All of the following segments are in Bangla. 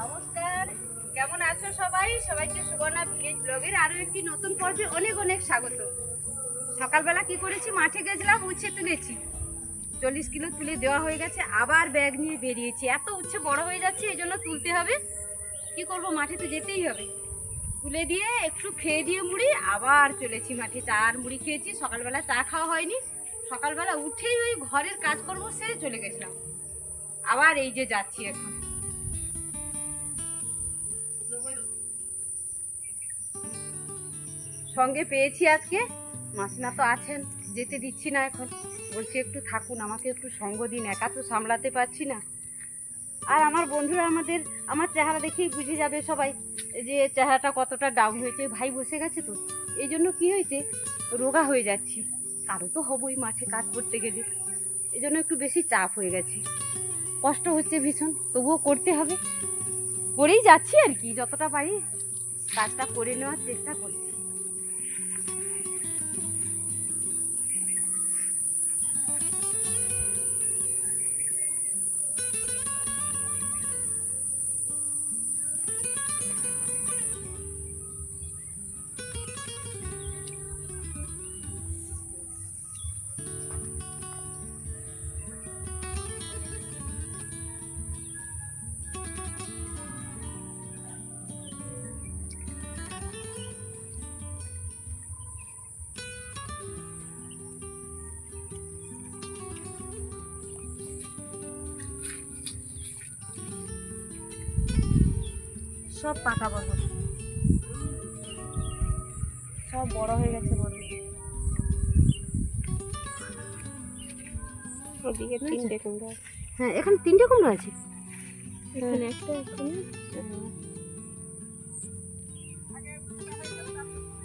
নমস্কার, কেমন আছো সবাই? সবাইকে সুবর্ণা ভিলেজ ব্লগের আরো একটি নতুন পর্বে অনেক অনেক স্বাগত। সকালবেলা কি করেছি, মাঠে গেছিলাম, উচ্ছে তুলেছি। 40 কিলো তুলে দেওয়া হয়ে গেছে, আবার ব্যাগ নিয়ে বেরিয়েছি। এত উচ্ছে বড় হয়ে যাচ্ছে, এই জন্য তুলতে হবে। কি করব, মাঠে তো যেতেই হবে। তুলে দিয়ে একটু খেয়ে দিয়ে মুড়ি আবার চলেছি মাঠে। চা আর মুড়ি খেয়েছি, সকালবেলা চা খাওয়া হয়নি। সকালবেলা উঠেই ওই ঘরের কাজকর্ম সেরে চলে গেছিলাম। আবার এই যে যাচ্ছি এখন। সঙ্গে পেয়েছি আজকে মাসিমা, তো আছেন, যেতে দিচ্ছি না এখন। বলছি একটু থাকুন, আমাকে একটু সঙ্গ দিন, একা তো সামলাতে পারছি না। আর আমার বন্ধুরা আমার চেহারা দেখেই বুঝে যাবে সবাই যে চেহারাটা কতটা ডাউন হয়েছে। ভাই বসে গেছে তো, এই জন্য কি হয়েছে, রোগা হয়ে যাচ্ছি। কারো তো হবই মাঠে কাজ করতে গেলে, এই জন্য একটু বেশি চাপ হয়ে গেছে। কষ্ট হচ্ছে ভীষণ, তবুও করতে হবে। করেই যাচ্ছি আর কি, যতটা পারি কাজটা করে নেওয়ার চেষ্টা করছি। সব পাকা বরবটি, সব বড় হয়ে গেছে বরবটি। ওদিকে তিনটে কুমড়ো। হ্যাঁ, এখানে 3টে কুমড়ো আছে। এখানে একটা, এখানে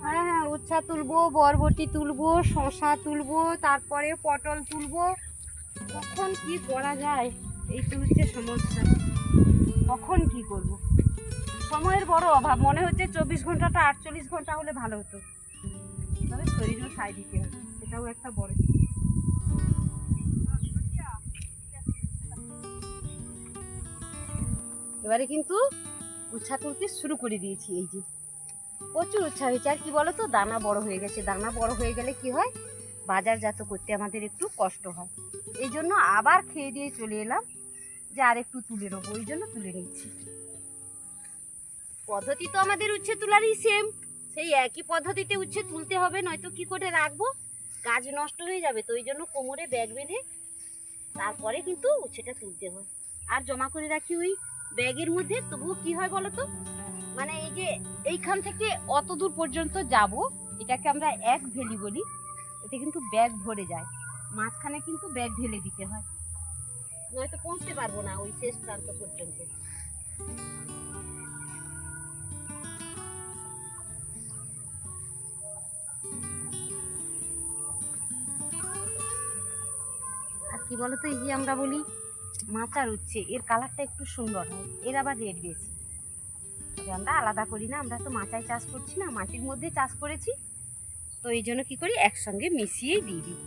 হ্যাঁ হ্যাঁ, উচ্ছা তুলবো, বরবটি তুলবো, শসা তুলবো, তারপরে পটল তুলবো। কখন কি করা যায়, এই তো হচ্ছে সমস্যা। কখন কি করব, সময়ের বড় অভাব। মনে হচ্ছে 24 ঘন্টাটা 48 ঘন্টা হলে ভালো হতো, তবে শরীরও সায় দিতে হবে, এটাও একটা বড় জিনিস। এবারে কিন্তু উচ্ছা তুলতে শুরু করে দিয়েছি। এই যে প্রচুর উচ্ছা হয়েছে। আর কি বলতো, দানা বড় হয়ে গেছে। দানা বড় হয়ে গেলে কি হয়, বাজারজাত করতে আমাদের একটু কষ্ট হয়। এই জন্য আবার খেয়ে দিয়ে চলে এলাম যে আর একটু তুলে নেবো, ওই জন্য তুলে নিচ্ছি। পদ্ধতি তো আমাদের উচ্ছে তোলারই সেম, সেই একই পদ্ধতিতে উচ্ছে তুলতে হবে, নয়তো কি করে রাখবো, গাছ নষ্ট হয়ে যাবে। তো ওই জন্য কোমরে ব্যাগ বেঁধে তারপরে কিন্তু উচ্ছেটা তুলতে হয়। আর জমা করে রাখি ওই ব্যাগের মধ্যে। তবুও কি হয় বলতো, মানে এই যে এইখান থেকে অত দূর পর্যন্ত যাব, এটাকে আমরা এক ভেলি বলি। এতে কিন্তু ব্যাগ ভরে যায়, মাঝখানে কিন্তু ব্যাগ ঢেলে দিতে হয়, নয়তো পৌঁছতে পারবো না ওই শেষ প্রান্ত পর্যন্ত। আর কি বলতো, এই যে আমরা বলি মাচার উচ্ছে, এর কালারটা একটু সুন্দর হয়, এর আবার রেড বেশি। তবে আমরা আলাদা করি না, আমরা তো মাচায় চাষ করছি না, মাটির মধ্যে চাষ করেছি। তো এই জন্য কি করি, একসঙ্গে মিশিয়েই দিয়ে দিই।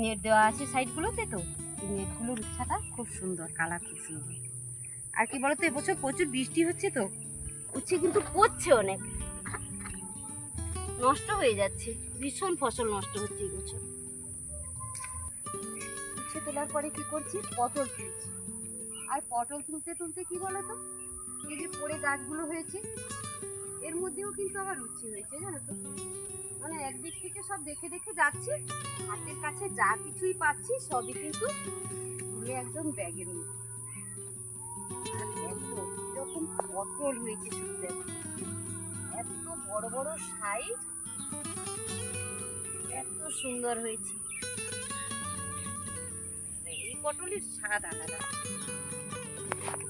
নেট দেওয়া আছে সাইডগুলোতে, তো এই নেটগুলোর উচ্ছাটা খুব সুন্দর, কালার খুব সুন্দর। আর কি বলতো, এবছর প্রচুর বৃষ্টি হচ্ছে, তো উচ্ছে কিন্তু পচছে অনেক, নষ্ট হয়ে যাচ্ছে, ভীষণ ফসল নষ্ট হচ্ছে এই বছর। উচ্ছে তোলার পরে কি করছি, পটল তুলছি। আর পটল তুলতে তুলতে কি বলতো, এই যে পড়ে গাছগুলো হয়েছে, এর মধ্যেও কিন্তু আবার উচ্ছে হয়েছে, জানো তো। মানে একদিক থেকে সব দেখে দেখে যাচ্ছি, হাতের কাছে যা কিছুই পাচ্ছি সবই কিন্তু তুলে একদম ব্যাগের মধ্যে। আর দেখো এরকম পটল হয়েছে, শুধু দেখো এত বড় বড় সাইজ, এত সুন্দর হয়েছে। এই পটলের স্বাদ আলাদা।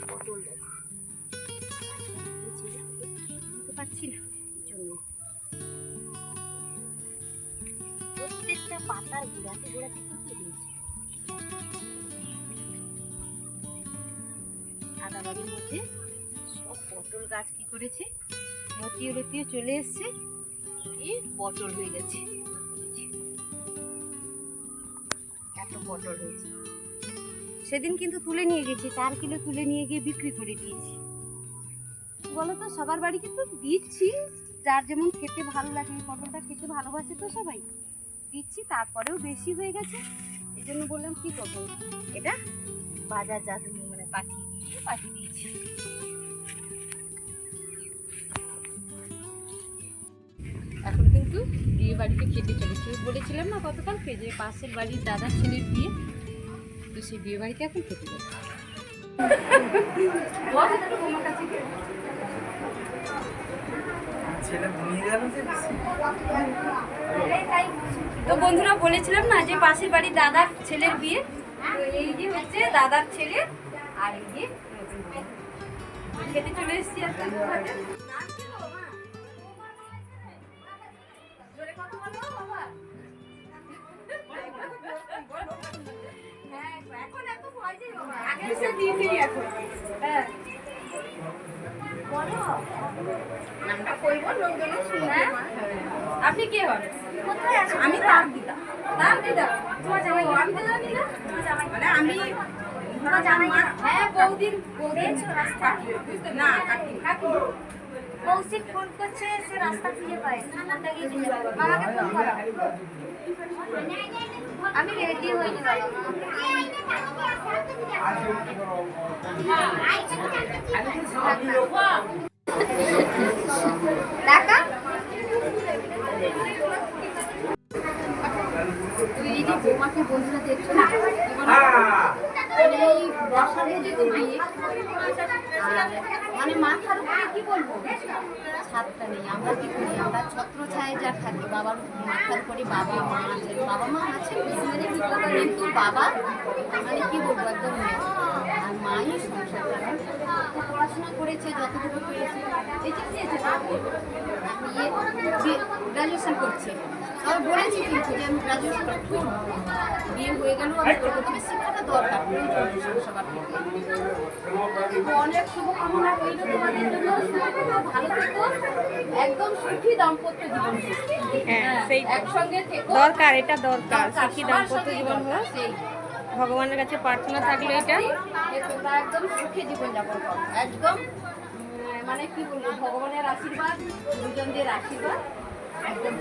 পটল দেখো, বুঝতে পারছি না, এই জন্য প্রত্যেকটা পাতার গোড়াতে গোড়াতে কিন্তু রয়েছে। আদা বাড়ির মধ্যে সব পটল গাছ কি করেছে, লতিয়ে লতিয়ে চলে এসছে, এই পটল হয়ে গেছে। এত পটল হয়েছে, সেদিন কিন্তু তুলে নিয়ে গেছি, 4 কিলো তুলে নিয়ে গিয়ে বিক্রি করে দিয়েছি। বলো তো, সবার বাড়িতে তো দিচ্ছি, যার যেমন খেতে ভালো লাগে, এই পটলটা খেতে ভালোবাসে তো সবাই, দিচ্ছি। তারপরেও বেশি হয়ে গেছে, এই জন্য বললাম কি করবো, এটা বাজারজাত মানে পাঠিয়ে দিয়েছি। এখন কিন্তু বিয়ে বাড়িতে খেতে চলেছি। বলেছিলাম না গতকালকে যে পাশের বাড়ির দাদার ছেলের বিয়ে, তো সেই বিয়ে বাড়িতে এখন খেতে যাচ্ছি। তো বন্ধুরা, বলেছিলাম না যে পাশের বাড়ির দাদার ছেলের বিয়ে, তো এই যে হচ্ছে দাদার ছেলে, আর এই যে খেতে চলে এসেছি আজকে। আপনি কে হন? আমি তার দিদা। তার দিদা? তোমার জামাই? আমি তো জানি না। মানে আমি হ্যাঁ, বৌদির রাস্তা না, কাকি কৌশিক ফোন করছে, সে রাস্তা খুঁজে পায়। মামাকে ফোন করো। আমি রেডি হইনি টাকা। এই যে বৌমাকে বন্ধুরা দেখছো না, এই বর্ষার মধ্যে তো বিয়ে, মানে মাথার উপরে কি বলবো, ছাদটা নেই। আমরা কি করি, আমরা ছত্র ছায় যা থাকি, বাবার মাথার উপরে বাবা মা আছে, কিন্তু বাবা মানে কি বলবো একদম নেই। আর মাই সংসার পড়াশোনা করেছে, যতটুকু পেরেছে, গ্রাজুয়েশন করছে। আমি বলেছি কিন্তু যে আমি গ্রাজুয়েশন করবো, বিয়ে হয়ে গেল, আমি করবো, তবে শিক্ষাটা দরকার। অনেক শুভকামনা রইল তোমাদের জন্য, ভালো থেকো, একদম সুখী দাম্পত্য জীবন। হ্যাঁ, সেই একসঙ্গে থেকো, দরকার, এটা দরকার। সুখী দাম্পত্য জীবন হোক, ভগবানের কাছে প্রার্থনা থাকলে এটা তোমরা একদম সুখী জীবন যাপন করো, একদম মানে কি বলবো, ভগবানের আশীর্বাদ, দুজনদের আশীর্বাদ একদম।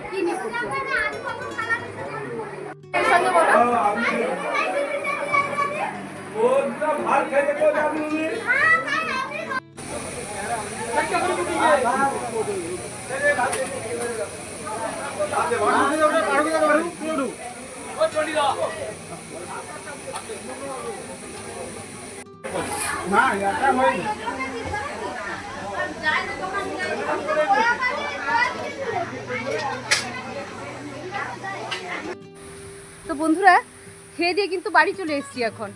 কি নিয়ে তো বন্ধুরা, খেয়ে দিয়ে কিন্তু বাড়ি চলে এসেছি এখন।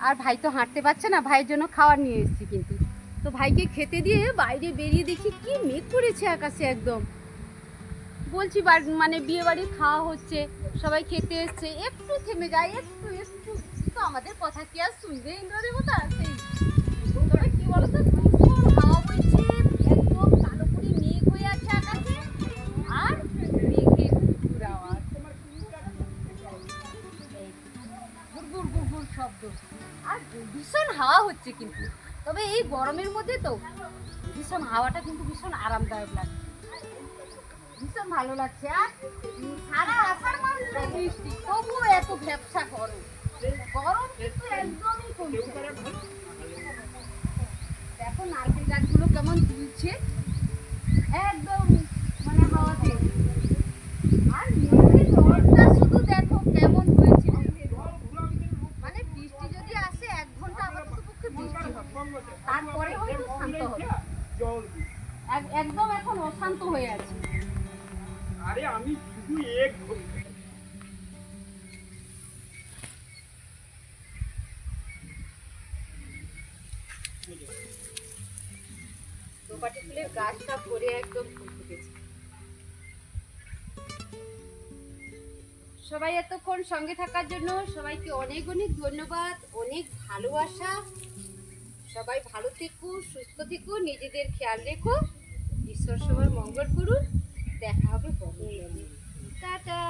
আর ভাই তো হাঁটতে পারছে না, ভাইয়ের জন্য খাবার নিয়ে এসেছি কিন্তু। তো ভাইকে খেতে দিয়ে বাইরে বেরিয়ে দেখি কি মেঘ করেছে আকাশে একদম। বলছি মানে বিয়ে বাড়ি খাওয়া হচ্ছে, সবাই খেতে এসছে, একটু থেমে যায়, একটু একটু, তো আমাদের কথা কি আর শুনবে ইন্দ্রদেবতা? সেই তবে কি বলতো, ভীষণ হাওয়া বইছে, একদম কালো করে মেঘ হয়ে আছে আকাশে, আর মেঘের গুড়গুড় আওয়াজ, গুড়গুড় গুড়গুড় শব্দ, আর ভীষণ হাওয়া হচ্ছে কিন্তু। তবে এই গরমের মধ্যে তো ভীষণ হাওয়াটা কিন্তু ভীষণ আরামদায়ক লাগছে, ভীষণ ভালো লাগছে। আর সারা আষাঢ় মাস ধরে বৃষ্টি, তবুও এত ভ্যাপসা গরম, গরম কিন্তু একদমই কমছে। দেখো নারকেল গাছগুলো কেমন দুলছে একদম মানে হাওয়াতে, আর মেঘের রোদটা শুধু দেখো কেমন হয়েছে। মানে বৃষ্টি যদি আসে 1 ঘন্টা আপাতত পক্ষে বৃষ্টি হবে, তারপরে হয়তো শান্ত হবে। একদম এখন অশান্ত হয়ে আছে। আরে আমি শুধু এক দোপাটি ফুলের গাছটা ভরে একদম ফুল ফুটেছে। সবাই এতক্ষণ সঙ্গে থাকার জন্য সবাইকে অনেক অনেক ধন্যবাদ, অনেক ভালোবাসা। সবাই ভালো থেকো, সুস্থ থেকো, নিজেদের খেয়াল রেখো, ঈশ্বর সবার মঙ্গল করুন। দেখা হবে পরে। টাটা।